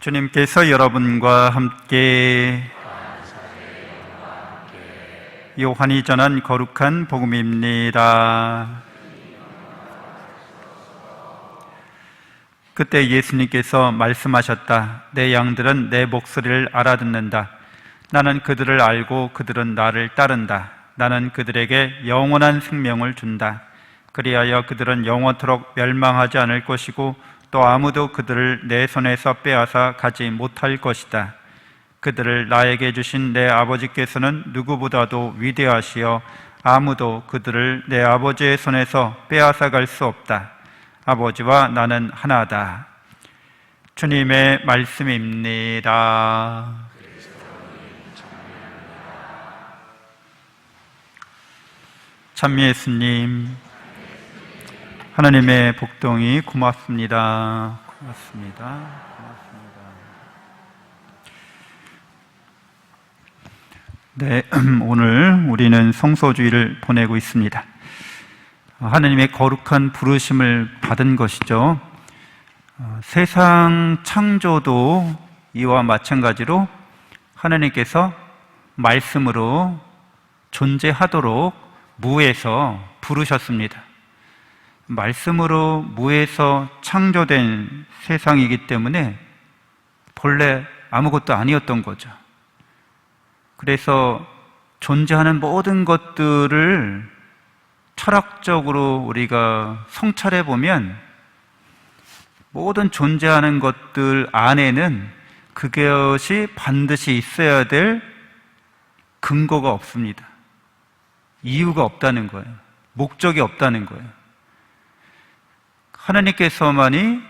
주님께서 여러분과 함께 요한이 전한 거룩한 복음입니다. 그때 예수님께서 말씀하셨다. 내 양들은 내 목소리를 알아듣는다. 나는 그들을 알고 그들은 나를 따른다. 나는 그들에게 영원한 생명을 준다. 그리하여 그들은 영원토록 멸망하지 않을 것이고 또 아무도 그들을 내 손에서 빼앗아 가지 못할 것이다. 그들을 나에게 주신 내 아버지께서는 누구보다도 위대하시어 아무도 그들을 내 아버지의 손에서 빼앗아 갈 수 없다. 아버지와 나는 하나다. 주님의 말씀입니다. 찬미 예수님, 하나님의 복동이 고맙습니다. 고맙습니다. 네, 오늘 우리는 성소주의를 보내고 있습니다. 하나님의 거룩한 부르심을 받은 것이죠. 세상 창조도 이와 마찬가지로 하나님께서 말씀으로 존재하도록 무에서 부르셨습니다. 말씀으로 무에서 창조된 세상이기 때문에 본래 아무것도 아니었던 거죠. 그래서 존재하는 모든 것들을 철학적으로 우리가 성찰해 보면 모든 존재하는 것들 안에는 그것이 반드시 있어야 될 근거가 없습니다. 이유가 없다는 거예요. 목적이 없다는 거예요. 하나님께서만이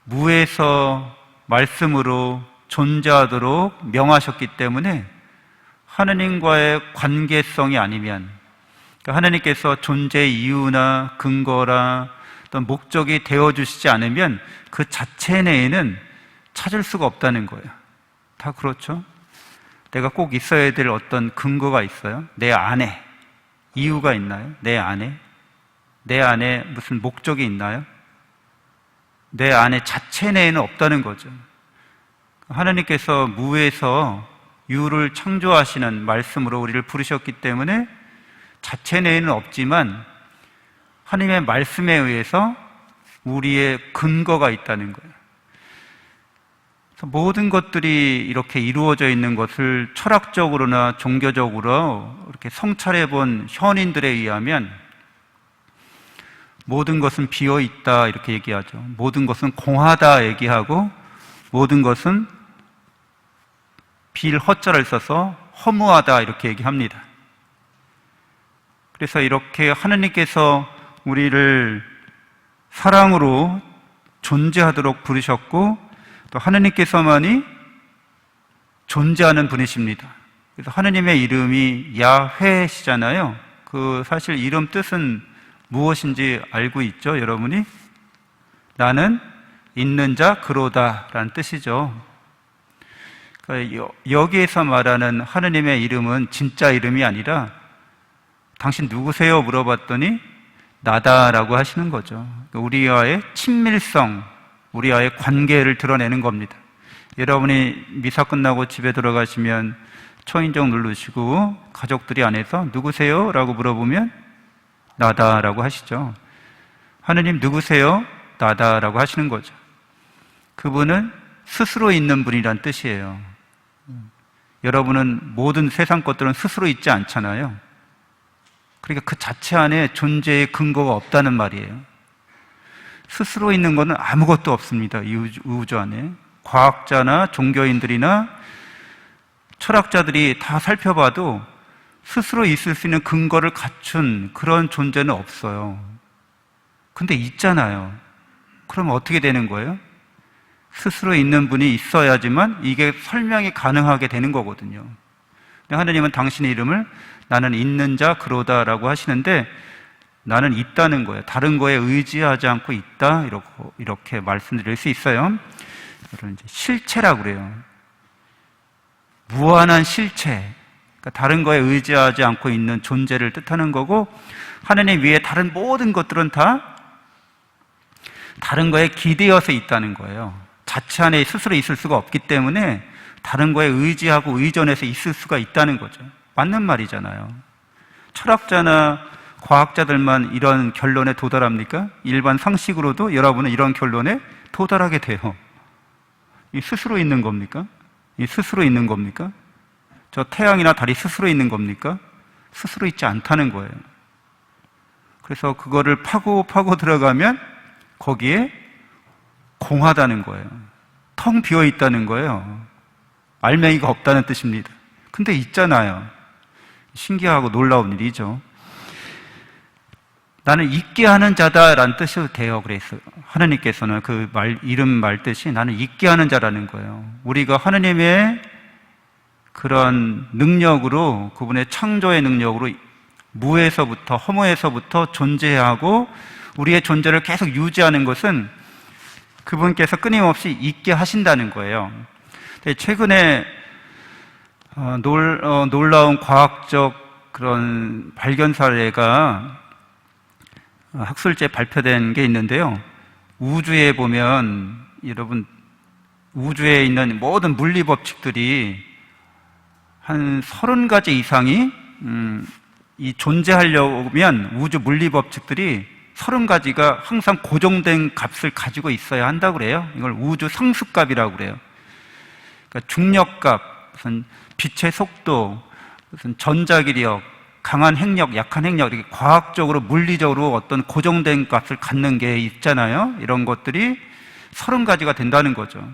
무에서 말씀으로 존재하도록 명하셨기 때문에 하나님과의 관계성이 아니면, 그러니까 하나님께서 존재의 이유나 근거나 어떤 목적이 되어주시지 않으면 그 자체 내에는 찾을 수가 없다는 거예요. 다 그렇죠? 내가 꼭 있어야 될 어떤 근거가 있어요? 내 안에 이유가 있나요? 내 안에 무슨 목적이 있나요? 내 안에 자체 내에는 없다는 거죠. 하나님께서 무에서 유를 창조하시는 말씀으로 우리를 부르셨기 때문에 자체 내에는 없지만 하나님의 말씀에 의해서 우리의 근거가 있다는 거예요. 그래서 모든 것들이 이렇게 이루어져 있는 것을 철학적으로나 종교적으로 이렇게 성찰해 본 현인들에 의하면 모든 것은 비어있다 이렇게 얘기하죠. 모든 것은 공하다 얘기하고 모든 것은 빌허자를 써서 허무하다 이렇게 얘기합니다. 그래서 이렇게 하나님께서 우리를 사랑으로 존재하도록 부르셨고 또 하나님께서만이 존재하는 분이십니다. 그래서 하나님의 이름이 야훼시잖아요. 그 사실 이름 뜻은 무엇인지 알고 있죠, 여러분이? 나는 있는 자 그로다라는 뜻이죠. 그러니까 여기에서 말하는 하나님의 이름은 진짜 이름이 아니라 당신 누구세요? 물어봤더니 나다라고 하시는 거죠. 우리와의 친밀성, 우리와의 관계를 드러내는 겁니다. 여러분이 미사 끝나고 집에 들어가시면 초인종 누르시고 가족들이 안에서 누구세요? 라고 물어보면 나다라고 하시죠. 하느님 누구세요? 나다라고 하시는 거죠. 그분은 스스로 있는 분이란 뜻이에요. 여러분은 모든 세상 것들은 스스로 있지 않잖아요. 그러니까 그 자체 안에 존재의 근거가 없다는 말이에요. 스스로 있는 것은 아무것도 없습니다. 이 우주 안에. 과학자나 종교인들이나 철학자들이 다 살펴봐도 스스로 있을 수 있는 근거를 갖춘 그런 존재는 없어요. 근데 있잖아요. 그럼 어떻게 되는 거예요? 스스로 있는 분이 있어야지만 이게 설명이 가능하게 되는 거거든요. 하나님은 당신의 이름을 나는 있는 자 그로다라고 하시는데 나는 있다는 거예요. 다른 거에 의지하지 않고 있다 이렇게 말씀드릴 수 있어요. 이제 실체라고 그래요. 무한한 실체. 그러니까 다른 거에 의지하지 않고 있는 존재를 뜻하는 거고 하나님 위에 다른 모든 것들은 다 다른 거에 기대어서 있다는 거예요. 자체 안에 스스로 있을 수가 없기 때문에 다른 거에 의지하고 의존해서 있을 수가 있다는 거죠. 맞는 말이잖아요. 철학자나 과학자들만 이런 결론에 도달합니까? 일반 상식으로도 여러분은 이런 결론에 도달하게 돼요. 이 스스로 있는 겁니까? 이 스스로 있는 겁니까? 저 태양이나 달이 스스로 있는 겁니까? 스스로 있지 않다는 거예요. 그래서 그거를 파고 들어가면 거기에 공하다는 거예요. 텅 비어 있다는 거예요. 알맹이가 없다는 뜻입니다. 근데 있잖아요. 신기하고 놀라운 일이죠. 나는 있게 하는 자다라는 뜻이 돼요. 그래서 하나님께서는 그 이름 말 뜻이 나는 있게 하는 자라는 거예요. 우리가 하나님의 그런 능력으로, 그분의 창조의 능력으로 무에서부터, 허무에서부터 존재하고 우리의 존재를 계속 유지하는 것은 그분께서 끊임없이 있게 하신다는 거예요. 최근에 놀라운 과학적 그런 발견 사례가 학술지에 발표된 게 있는데요. 우주에 보면 여러분, 우주에 있는 모든 물리 법칙들이 한 30가지 이상이 이 존재하려면 우주 물리 법칙들이 30가지가 항상 고정된 값을 가지고 있어야 한다고 그래요. 이걸 우주 상수값이라고 그래요. 그러니까 중력값, 무슨 빛의 속도, 무슨 전자기력, 강한 핵력, 약한 핵력, 이렇게 과학적으로, 물리적으로 어떤 고정된 값을 갖는 게 있잖아요. 이런 것들이 30가지가 된다는 거죠.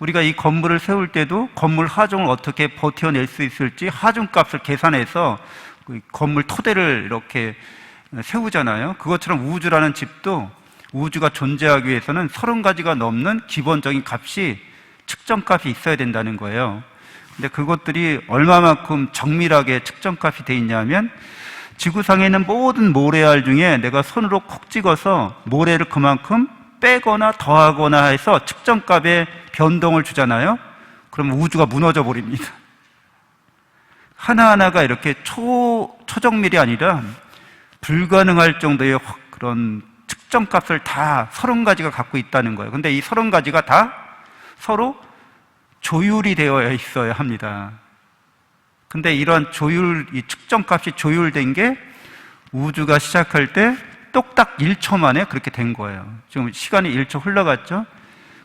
우리가 이 건물을 세울 때도 건물 하중을 어떻게 버텨낼 수 있을지 하중값을 계산해서 건물 토대를 이렇게 세우잖아요. 그것처럼 우주라는 집도 우주가 존재하기 위해서는 30가지가 넘는 기본적인 값이, 측정값이 있어야 된다는 거예요. 근데 그것들이 얼마만큼 정밀하게 측정값이 돼 있냐면 지구상에 있는 모든 모래알 중에 내가 손으로 콕 찍어서 모래를 그만큼 빼거나 더하거나 해서 측정값에 변동을 주잖아요. 그럼 우주가 무너져 버립니다. 하나하나가 이렇게 초정밀이 아니라 불가능할 정도의 그런 측정값을 다 30가지가 갖고 있다는 거예요. 근데 이 30가지가 다 서로 조율이 되어 있어야 합니다. 근데 이런 이 측정값이 조율된 게 우주가 시작할 때 똑딱 1초 만에 그렇게 된 거예요. 지금 시간이 1초 흘러갔죠?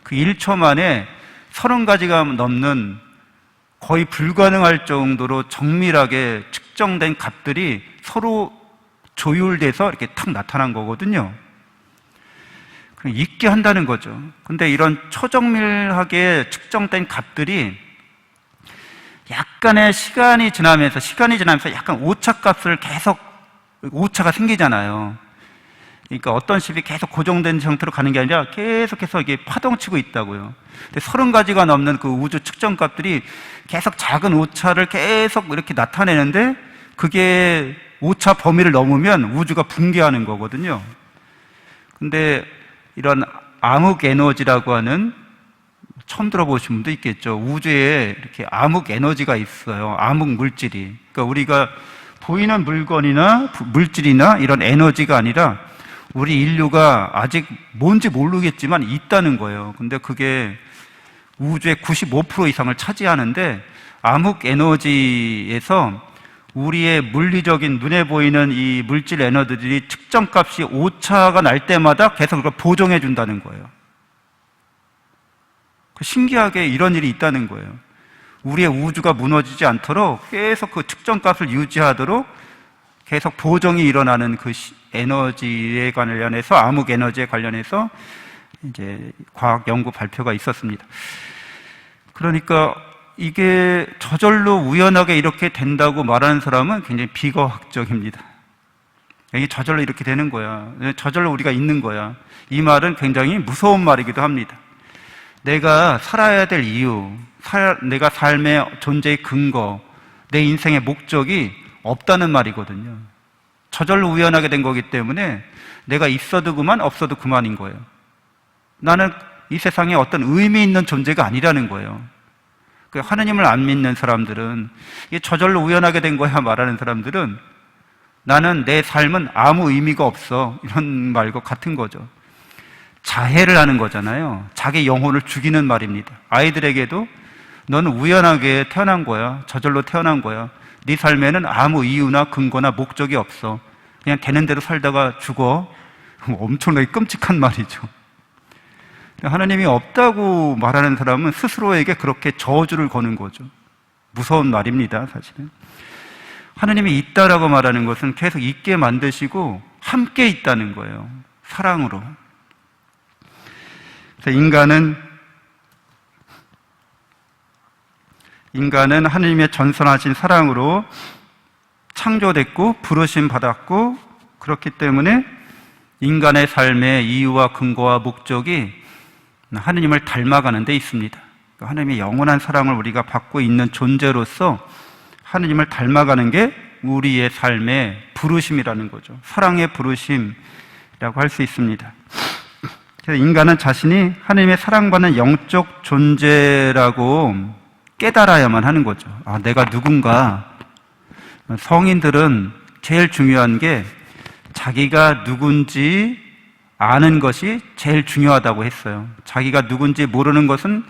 그 1초 만에 30가지가 넘는 거의 불가능할 정도로 정밀하게 측정된 값들이 서로 조율돼서 이렇게 탁 나타난 거거든요. 있게 한다는 거죠. 근데 이런 초정밀하게 측정된 값들이 약간의 시간이 지나면서 약간 오차값을 계속, 오차가 생기잖아요. 그러니까 어떤 식이 계속 고정된 형태로 가는 게 아니라 계속해서 이게 파동치고 있다고요. 근데 30가지가 넘는 그 우주 측정값들이 계속 작은 오차를 계속 이렇게 나타내는데 그게 오차 범위를 넘으면 우주가 붕괴하는 거거든요. 근데 이런 암흑 에너지라고 하는, 처음 들어보신 분도 있겠죠. 우주에 이렇게 암흑 에너지가 있어요. 암흑 물질이. 그러니까 우리가 보이는 물건이나 물질이나 이런 에너지가 아니라 우리 인류가 아직 뭔지 모르겠지만 있다는 거예요. 근데 그게 우주의 95% 이상을 차지하는데 암흑 에너지에서 우리의 물리적인 눈에 보이는 이 물질 에너지들이 측정값이 오차가 날 때마다 계속 그걸 보정해 준다는 거예요. 신기하게 이런 일이 있다는 거예요. 우리의 우주가 무너지지 않도록 계속 그 측정값을 유지하도록 계속 보정이 일어나는 그 에너지에 관련해서, 암흑 에너지에 관련해서 이제 과학 연구 발표가 있었습니다. 그러니까 이게 저절로 우연하게 이렇게 된다고 말하는 사람은 굉장히 비과학적입니다. 이게 저절로 이렇게 되는 거야. 저절로 우리가 있는 거야. 이 말은 굉장히 무서운 말이기도 합니다. 내가 살아야 될 이유, 내가 삶의 존재의 근거, 내 인생의 목적이 없다는 말이거든요. 저절로 우연하게 된 거기 때문에 내가 있어도 그만, 없어도 그만인 거예요. 나는 이 세상에 어떤 의미 있는 존재가 아니라는 거예요. 하느님을 안 믿는 사람들은, 이게 저절로 우연하게 된 거야 말하는 사람들은, 나는 내 삶은 아무 의미가 없어, 이런 말과 같은 거죠. 자해를 하는 거잖아요. 자기 영혼을 죽이는 말입니다. 아이들에게도 너는 우연하게 태어난 거야. 저절로 태어난 거야. 네 삶에는 아무 이유나 근거나 목적이 없어. 그냥 되는 대로 살다가 죽어. 엄청나게 끔찍한 말이죠. 하나님이 없다고 말하는 사람은 스스로에게 그렇게 저주를 거는 거죠. 무서운 말입니다, 사실은. 하나님이 있다라고 말하는 것은 계속 있게 만드시고 함께 있다는 거예요. 사랑으로. 그래서 인간은 하나님의 전선하신 사랑으로 창조됐고 부르심 받았고, 그렇기 때문에 인간의 삶의 이유와 근거와 목적이 하나님을 닮아가는 데 있습니다. 하나님의 영원한 사랑을 우리가 받고 있는 존재로서 하나님을 닮아가는 게 우리의 삶의 부르심이라는 거죠. 사랑의 부르심이라고 할 수 있습니다. 그래서 인간은 자신이 하나님의 사랑받는 영적 존재라고 깨달아야만 하는 거죠. 아, 내가 누군가. 성인들은 제일 중요한 게 자기가 누군지 아는 것이 제일 중요하다고 했어요. 자기가 누군지 모르는 것은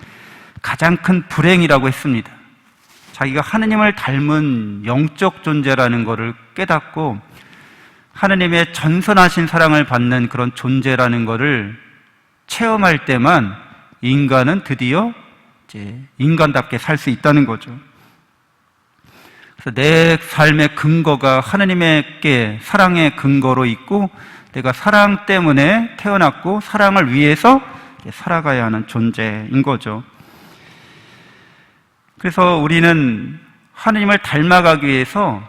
가장 큰 불행이라고 했습니다. 자기가 하느님을 닮은 영적 존재라는 것을 깨닫고 하느님의 전선하신 사랑을 받는 그런 존재라는 것을 체험할 때만 인간은 드디어 이제 인간답게 살 수 있다는 거죠. 그래서 내 삶의 근거가 하느님께 사랑의 근거로 있고, 내가 사랑 때문에 태어났고 사랑을 위해서 살아가야 하는 존재인 거죠. 그래서 우리는 하느님을 닮아가기 위해서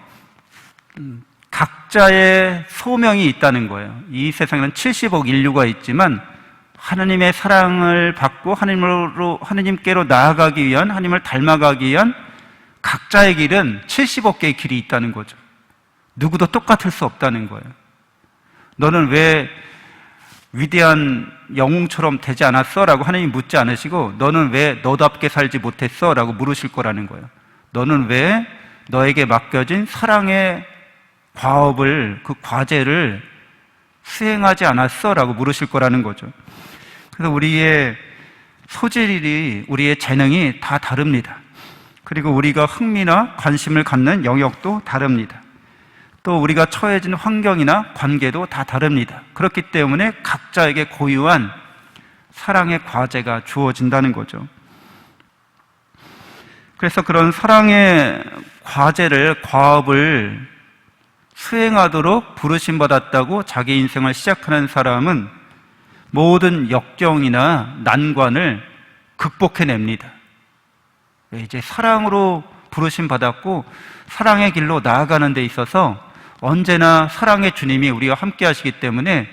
각자의 소명이 있다는 거예요. 이 세상에는 70억 인류가 있지만 하느님의 사랑을 받고 하느님께로 나아가기 위한, 하느님을 닮아가기 위한 각자의 길은 70억 개의 길이 있다는 거죠. 누구도 똑같을 수 없다는 거예요. 너는 왜 위대한 영웅처럼 되지 않았어? 라고 하나님이 묻지 않으시고, 너는 왜 너답게 살지 못했어? 라고 물으실 거라는 거예요. 너는 왜 너에게 맡겨진 사랑의 과업을, 그 과제를 수행하지 않았어? 라고 물으실 거라는 거죠. 그래서 우리의 소질이, 우리의 재능이 다 다릅니다. 그리고 우리가 흥미나 관심을 갖는 영역도 다릅니다. 또 우리가 처해진 환경이나 관계도 다 다릅니다. 그렇기 때문에 각자에게 고유한 사랑의 과제가 주어진다는 거죠. 그래서 그런 사랑의 과제를, 과업을 수행하도록 부르심받았다고 자기 인생을 시작하는 사람은 모든 역경이나 난관을 극복해냅니다. 이제 사랑으로 부르심받았고 사랑의 길로 나아가는 데 있어서 언제나 사랑의 주님이 우리와 함께 하시기 때문에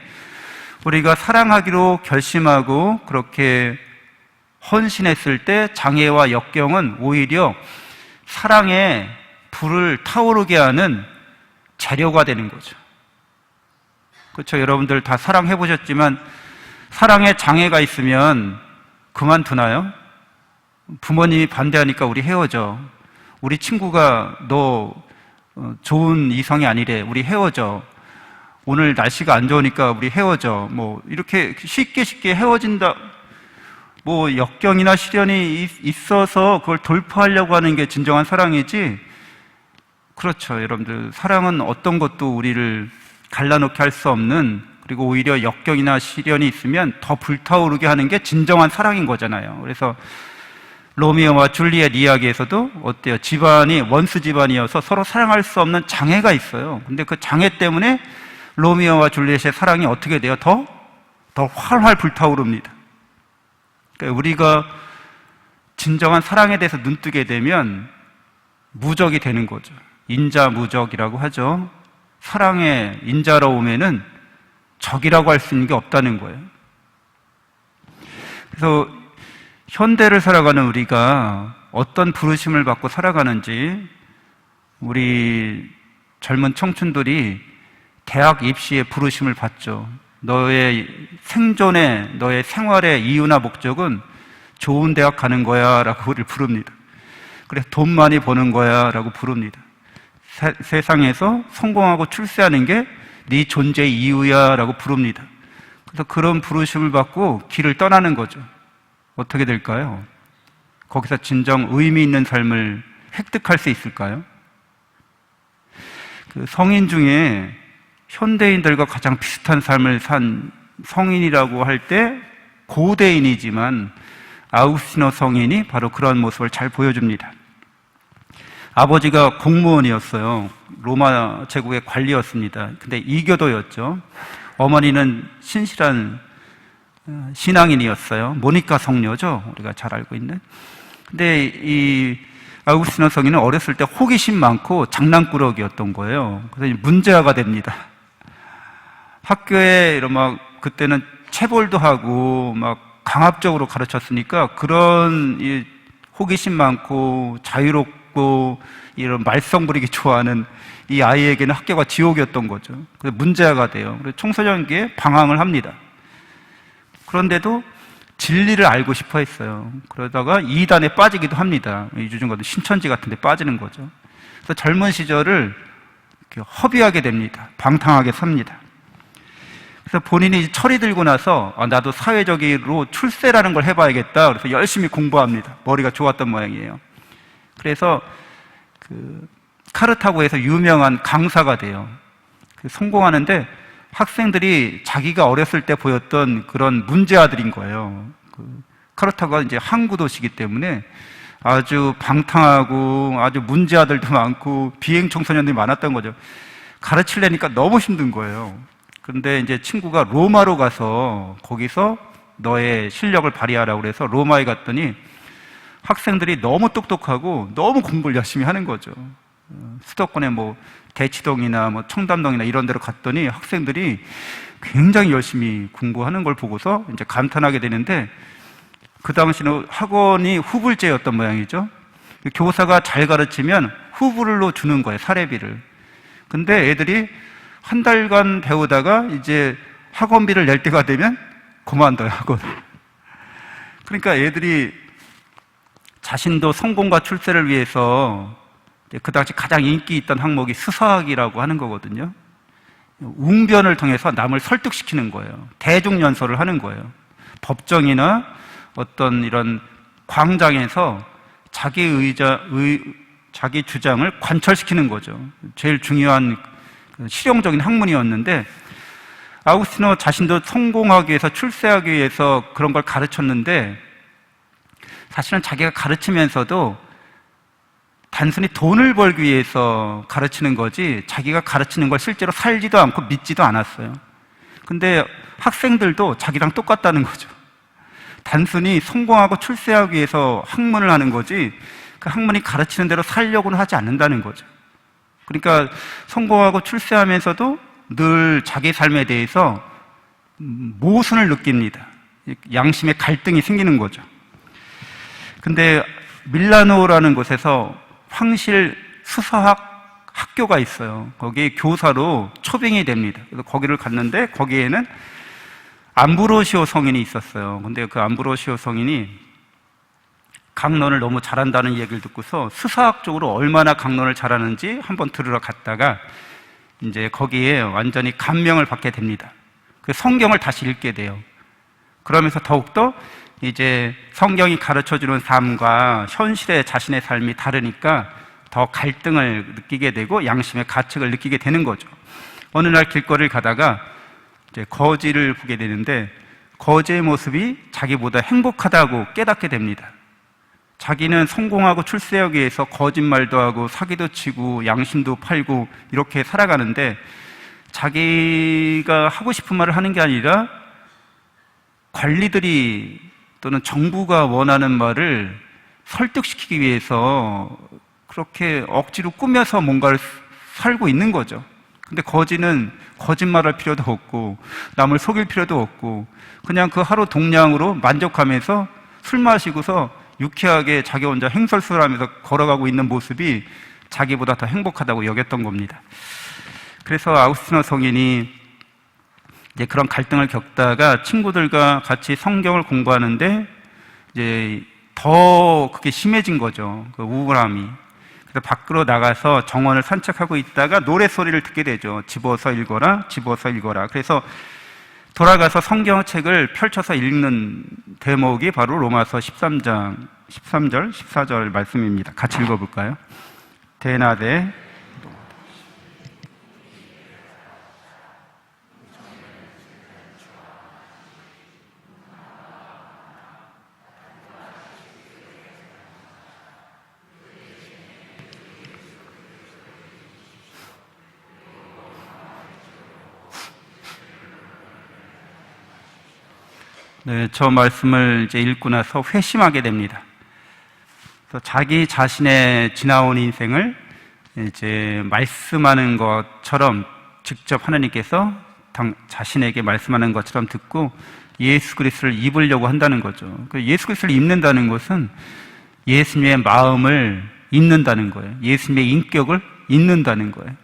우리가 사랑하기로 결심하고 그렇게 헌신했을 때 장애와 역경은 오히려 사랑의 불을 타오르게 하는 재료가 되는 거죠. 그렇죠? 여러분들 다 사랑해 보셨지만 사랑에 장애가 있으면 그만두나요? 부모님이 반대하니까 우리 헤어져. 우리 친구가 너 좋은 이성이 아니래. 우리 헤어져. 오늘 날씨가 안 좋으니까 우리 헤어져. 뭐 이렇게 쉽게 헤어진다. 뭐 역경이나 시련이 있어서 그걸 돌파하려고 하는 게 진정한 사랑이지. 그렇죠, 여러분들. 사랑은 어떤 것도 우리를 갈라놓게 할 수 없는, 그리고 오히려 역경이나 시련이 있으면 더 불타오르게 하는 게 진정한 사랑인 거잖아요. 그래서 로미오와 줄리엣 이야기에서도 어때요? 집안이 원수 집안이어서 서로 사랑할 수 없는 장애가 있어요. 근데 그 장애 때문에 로미오와 줄리엣의 사랑이 어떻게 돼요? 더 활활 불타오릅니다. 그러니까 우리가 진정한 사랑에 대해서 눈뜨게 되면 무적이 되는 거죠. 인자무적이라고 하죠. 사랑의 인자로움에는 적이라고 할 수 있는 게 없다는 거예요. 그래서 현대를 살아가는 우리가 어떤 부르심을 받고 살아가는지, 우리 젊은 청춘들이 대학 입시에 부르심을 받죠. 너의 생존의, 너의 생활의 이유나 목적은 좋은 대학 가는 거야 라고 우리를 부릅니다. 그래, 돈 많이 버는 거야 라고 부릅니다. 세상에서 성공하고 출세하는 게 네 존재의 이유야 라고 부릅니다. 그래서 그런 부르심을 받고 길을 떠나는 거죠. 어떻게 될까요? 거기서 진정 의미 있는 삶을 획득할 수 있을까요? 그 성인 중에 현대인들과 가장 비슷한 삶을 산 성인이라고 할 때 고대인이지만 아우구스티노 성인이 바로 그런 모습을 잘 보여줍니다. 아버지가 공무원이었어요. 로마 제국의 관리였습니다. 근데 이교도였죠. 어머니는 신실한 신앙인이었어요. 모니카 성녀죠. 우리가 잘 알고 있는. 근데 이 아우구스티노 성인은 어렸을 때 호기심 많고 장난꾸러기였던 거예요. 그래서 문제아가 됩니다. 학교에 막 그때는 체벌도 하고 막 강압적으로 가르쳤으니까 그런 이 호기심 많고 자유롭고 이런 말썽 부리기 좋아하는 이 아이에게는 학교가 지옥이었던 거죠. 그래서 문제아가 돼요. 그래서 청소년기에 방황을 합니다. 그런데도 진리를 알고 싶어 했어요. 그러다가 이단에 빠지기도 합니다. 요즘 같은 신천지 같은 데 빠지는 거죠. 그래서 젊은 시절을 이렇게 허비하게 됩니다. 방탕하게 삽니다. 그래서 본인이 철이 들고 나서 나도 사회적으로 출세라는 걸 해봐야겠다. 그래서 열심히 공부합니다. 머리가 좋았던 모양이에요. 그래서 그 카르타고에서 유명한 강사가 돼요. 성공하는데 학생들이 자기가 어렸을 때 보였던 그런 문제아들인 거예요. 카르타고가 이제 항구 도시이기 때문에 아주 방탕하고 아주 문제아들도 많고 비행 청소년들이 많았던 거죠. 가르치려니까 너무 힘든 거예요. 그런데 이제 친구가 로마로 가서 거기서 너의 실력을 발휘하라고 그래서 로마에 갔더니 학생들이 너무 똑똑하고 너무 공부를 열심히 하는 거죠. 수도권에 뭐 대치동이나 뭐 청담동이나 이런 데로 갔더니 학생들이 굉장히 열심히 공부하는 걸 보고서 이제 감탄하게 되는데 그 당시는 학원이 후불제였던 모양이죠. 교사가 잘 가르치면 후불로 주는 거예요, 사례비를. 근데 애들이 한 달간 배우다가 이제 학원비를 낼 때가 되면 그만둬요, 학원. 그러니까 애들이 자신도 성공과 출세를 위해서 그 당시 가장 인기 있던 항목이 수사학이라고 하는 거거든요. 웅변을 통해서 남을 설득시키는 거예요. 대중연설을 하는 거예요. 법정이나 어떤 이런 광장에서 자기 주장을 관철시키는 거죠. 제일 중요한 실용적인 학문이었는데 아우구스티노 자신도 성공하기 위해서 출세하기 위해서 그런 걸 가르쳤는데 사실은 자기가 가르치면서도 단순히 돈을 벌기 위해서 가르치는 거지 자기가 가르치는 걸 실제로 살지도 않고 믿지도 않았어요. 근데 학생들도 자기랑 똑같다는 거죠. 단순히 성공하고 출세하기 위해서 학문을 하는 거지 그 학문이 가르치는 대로 살려고는 하지 않는다는 거죠. 그러니까 성공하고 출세하면서도 늘 자기 삶에 대해서 모순을 느낍니다. 양심의 갈등이 생기는 거죠. 근데 밀라노라는 곳에서 황실 수사학 학교가 있어요. 거기에 교사로 초빙이 됩니다. 그래서 거기를 갔는데 거기에는 암브로시오 성인이 있었어요. 근데 그 암브로시오 성인이 강론을 너무 잘한다는 얘기를 듣고서 수사학적으로 얼마나 강론을 잘하는지 한번 들으러 갔다가 이제 거기에 완전히 감명을 받게 됩니다. 그 성경을 다시 읽게 돼요. 그러면서 더욱더 이제 성경이 가르쳐주는 삶과 현실의 자신의 삶이 다르니까 더 갈등을 느끼게 되고 양심의 가책을 느끼게 되는 거죠. 어느 날 길거리를 가다가 이제 거지를 보게 되는데 거지의 모습이 자기보다 행복하다고 깨닫게 됩니다. 자기는 성공하고 출세하기 위해서 거짓말도 하고 사기도 치고 양심도 팔고 이렇게 살아가는데 자기가 하고 싶은 말을 하는 게 아니라 관리들이 또는 정부가 원하는 말을 설득시키기 위해서 그렇게 억지로 꾸며서 뭔가를 살고 있는 거죠. 근데 거지는 거짓말할 필요도 없고 남을 속일 필요도 없고 그냥 그 하루 동량으로 만족하면서 술 마시고서 유쾌하게 자기 혼자 횡설수설하면서 걸어가고 있는 모습이 자기보다 더 행복하다고 여겼던 겁니다. 그래서 아우구스티노 성인이 이제 그런 갈등을 겪다가 친구들과 같이 성경을 공부하는데 이제 더 그게 심해진 거죠. 그 우울함이. 그래서 밖으로 나가서 정원을 산책하고 있다가 노래 소리를 듣게 되죠. 집어서 읽어라, 집어서 읽어라. 그래서 돌아가서 성경책을 펼쳐서 읽는 대목이 바로 로마서 13장 13절, 14절 말씀입니다. 같이 읽어볼까요? 대나되 네, 저 말씀을 이제 읽고 나서 회심하게 됩니다. 그래서 자기 자신의 지나온 인생을 이제 말씀하는 것처럼 직접 하나님께서 자신에게 말씀하는 것처럼 듣고 예수 그리스도를 입으려고 한다는 거죠. 예수 그리스도를 입는다는 것은 예수님의 마음을 입는다는 거예요. 예수님의 인격을 입는다는 거예요.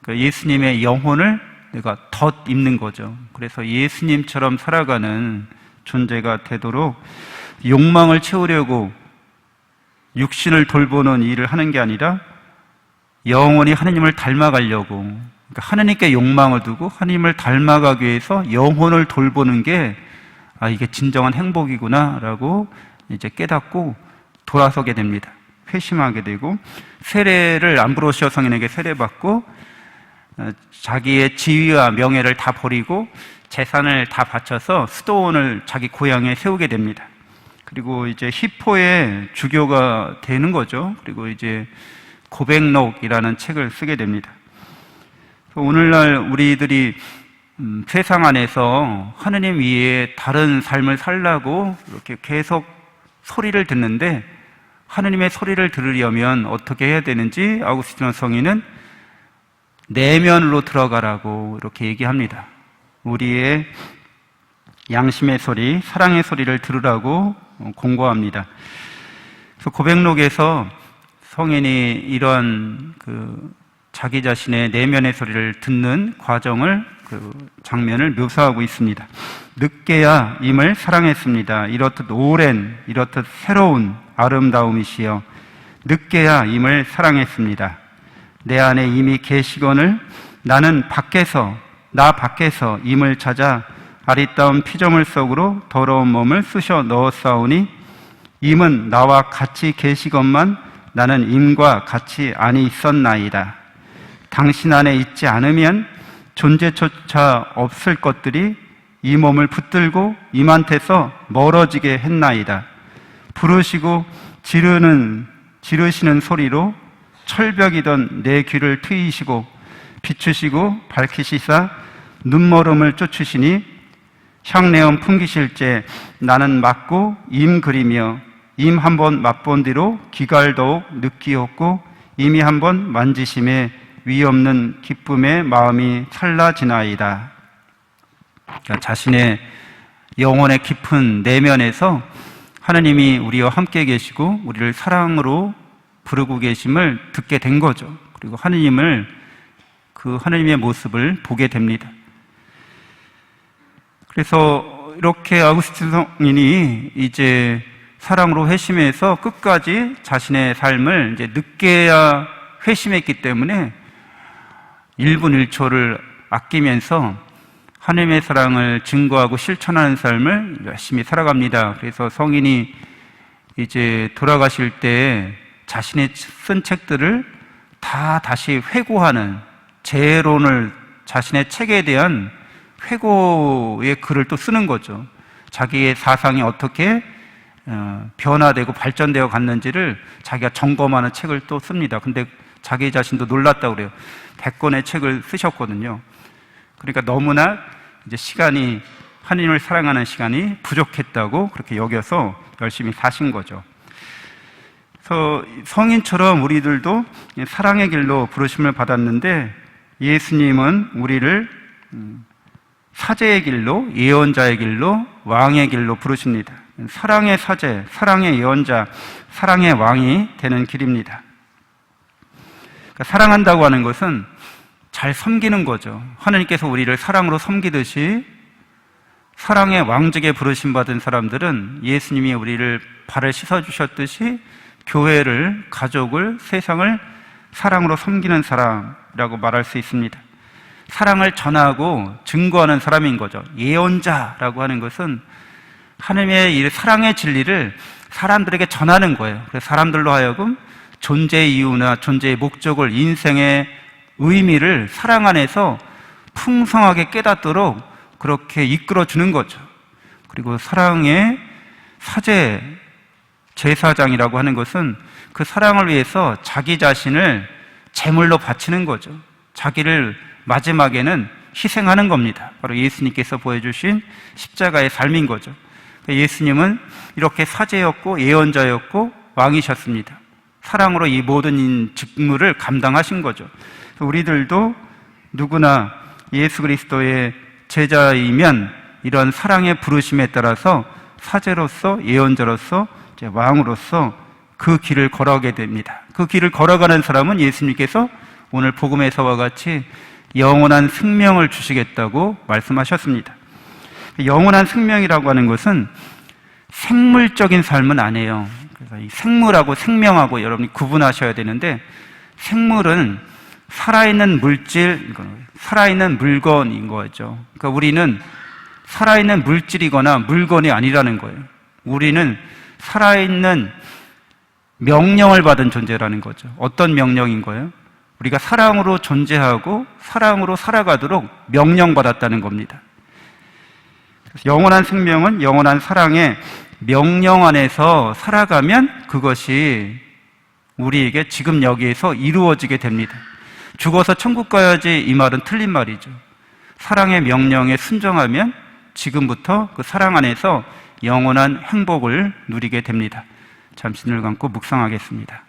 그러니까 예수님의 영혼을 내가 덧 입는 거죠. 그래서 예수님처럼 살아가는 존재가 되도록 욕망을 채우려고 육신을 돌보는 일을 하는 게 아니라 영원히 하나님을 닮아가려고, 그러니까 하나님께 욕망을 두고 하나님을 닮아가기 위해서 영혼을 돌보는 게 이게 진정한 행복이구나 라고 이제 깨닫고 돌아서게 됩니다. 회심하게 되고 세례를 암브로시오 성인에게 세례받고 자기의 지위와 명예를 다 버리고 재산을 다 바쳐서 수도원을 자기 고향에 세우게 됩니다. 그리고 이제 히포의 주교가 되는 거죠. 그리고 이제 고백록이라는 책을 쓰게 됩니다. 오늘날 우리들이 세상 안에서 하느님 위에 다른 삶을 살라고 이렇게 계속 소리를 듣는데, 하느님의 소리를 들으려면 어떻게 해야 되는지 아우구스티노 성인은 내면으로 들어가라고 이렇게 얘기합니다. 우리의 양심의 소리, 사랑의 소리를 들으라고 공고합니다. 그래서 고백록에서 성인이 이런 자기 자신의 내면의 소리를 듣는 과정을, 장면을 묘사하고 있습니다. 늦게야 임을 사랑했습니다. 이렇듯 오랜, 이렇듯 새로운 아름다움이시여, 늦게야 임을 사랑했습니다. 내 안에 이미 계시거늘 나는 나 밖에서 임을 찾아 아리따운 피조물 속으로 더러운 몸을 쑤셔 넣었사오니, 임은 나와 같이 계시건만 나는 임과 같이 안이 있었나이다. 당신 안에 있지 않으면 존재조차 없을 것들이 이 몸을 붙들고 임한테서 멀어지게 했나이다. 부르시고 지르시는 소리로 철벽이던 내 귀를 트이시고 비추시고 밝히시사 눈머름을 쫓으시니, 향내음 풍기실 때 나는 맞고 임 그리며 임 한번 맛본 뒤로 기갈 더욱 느끼었고 임이 한번 만지심에 위없는 기쁨의 마음이 찰나지나이다. 그러니까 자신의 영혼의 깊은 내면에서 하나님이 우리와 함께 계시고 우리를 사랑으로 부르고 계심을 듣게 된 거죠. 그리고 하나님의 모습을 보게 됩니다. 그래서 이렇게 아우구스티노 성인이 이제 사랑으로 회심해서 끝까지 자신의 삶을 이제 늦게야 회심했기 때문에 1분 1초를 아끼면서 하나님의 사랑을 증거하고 실천하는 삶을 열심히 살아갑니다. 그래서 성인이 이제 돌아가실 때 자신의 쓴 책들을 다 다시 회고하는 재론을, 자신의 책에 대한 회고의 글을 또 쓰는 거죠. 자기의 사상이 어떻게 변화되고 발전되어 갔는지를 자기가 점검하는 책을 또 씁니다. 근데 자기 자신도 놀랐다고 그래요. 100권의 책을 쓰셨거든요. 그러니까 너무나 이제 하나님을 사랑하는 시간이 부족했다고 그렇게 여겨서 열심히 사신 거죠. 그래서 성인처럼 우리들도 사랑의 길로 부르심을 받았는데, 예수님은 우리를 사제의 길로, 예언자의 길로, 왕의 길로 부르십니다. 사랑의 사제, 사랑의 예언자, 사랑의 왕이 되는 길입니다. 그러니까 사랑한다고 하는 것은 잘 섬기는 거죠. 하나님께서 우리를 사랑으로 섬기듯이 사랑의 왕직에 부르심 받은 사람들은 예수님이 우리를 발을 씻어주셨듯이 교회를, 가족을, 세상을 사랑으로 섬기는 사람이라고 말할 수 있습니다. 사랑을 전하고 증거하는 사람인 거죠. 예언자라고 하는 것은 하나님의 이 사랑의 진리를 사람들에게 전하는 거예요. 그래서 사람들로 하여금 존재의 이유나 존재의 목적을, 인생의 의미를 사랑 안에서 풍성하게 깨닫도록 그렇게 이끌어주는 거죠. 그리고 사랑의 사제, 제사장이라고 하는 것은 그 사랑을 위해서 자기 자신을 제물로 바치는 거죠. 자기를 마지막에는 희생하는 겁니다. 바로 예수님께서 보여주신 십자가의 삶인 거죠. 예수님은 이렇게 사제였고 예언자였고 왕이셨습니다. 사랑으로 이 모든 직무를 감당하신 거죠. 우리들도 누구나 예수 그리스도의 제자이면 이런 사랑의 부르심에 따라서 사제로서, 예언자로서, 왕으로서 그 길을 걸어가게 됩니다. 그 길을 걸어가는 사람은 예수님께서 오늘 복음에서와 같이 영원한 생명을 주시겠다고 말씀하셨습니다. 영원한 생명이라고 하는 것은 생물적인 삶은 아니에요. 그래서 이 생물하고 생명하고 여러분이 구분하셔야 되는데, 생물은 살아있는 물질, 살아있는 물건인 거죠. 그러니까 우리는 살아있는 물질이거나 물건이 아니라는 거예요. 우리는 살아있는 명령을 받은 존재라는 거죠. 어떤 명령인 거예요? 우리가 사랑으로 존재하고 사랑으로 살아가도록 명령받았다는 겁니다. 그래서 영원한 생명은 영원한 사랑의 명령 안에서 살아가면 그것이 우리에게 지금 여기에서 이루어지게 됩니다. 죽어서 천국 가야지, 이 말은 틀린 말이죠. 사랑의 명령에 순종하면 지금부터 그 사랑 안에서 영원한 행복을 누리게 됩니다. 잠시 눈을 감고 묵상하겠습니다.